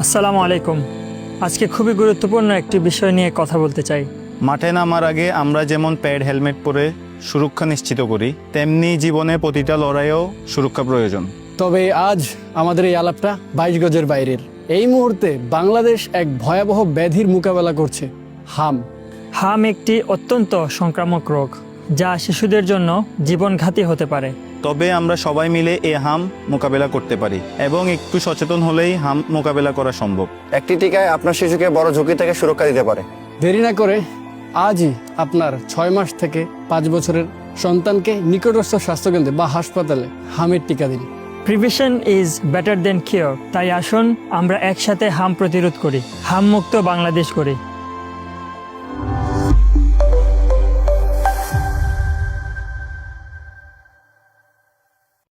আসসালামু আলাইকুম। আজকে খুবই গুরুত্বপূর্ণ একটি বিষয় নিয়ে কথা বলতে চাই। মাঠে নামার আগে আমরা যেমন প্যাড হেলমেট পরে সুরক্ষা নিশ্চিত করি, তেমনি জীবনে প্রতিটা লড়াইয়েও সুরক্ষা প্রয়োজন। তবে আজ আমাদের এই আলাপটা 22 গজের বাইরের। এই মুহূর্তে বাংলাদেশ এক ভয়াবহ ব্যাধির মোকাবেলা করছে, হাম। হাম একটি অত্যন্ত সংক্রামক রোগ, যা শিশুদের জন্য জীবনঘাতী হতে পারে। তবে আমরা সবাই মিলে এই হাম মোকাবেলা করতে পারি এবং একটু সচেতন হলেই হাম মোকাবেলা করা সম্ভব। একটি টিকায় আপনার শিশুকে বড় ঝুঁকি থেকে সুরক্ষা দিতে পারে। দেরি না করে আজই আপনার 6 মাস থেকে 5 বছরের সন্তানকে নিকটস্থ স্বাস্থ্যকেন্দ্রে বা হাসপাতালে হামের টিকা দিন। Prevention is better then cure. তাই আসুন আমরা একসাথে হাম প্রতিরোধ করি, হাম মুক্ত বাংলাদেশ করি।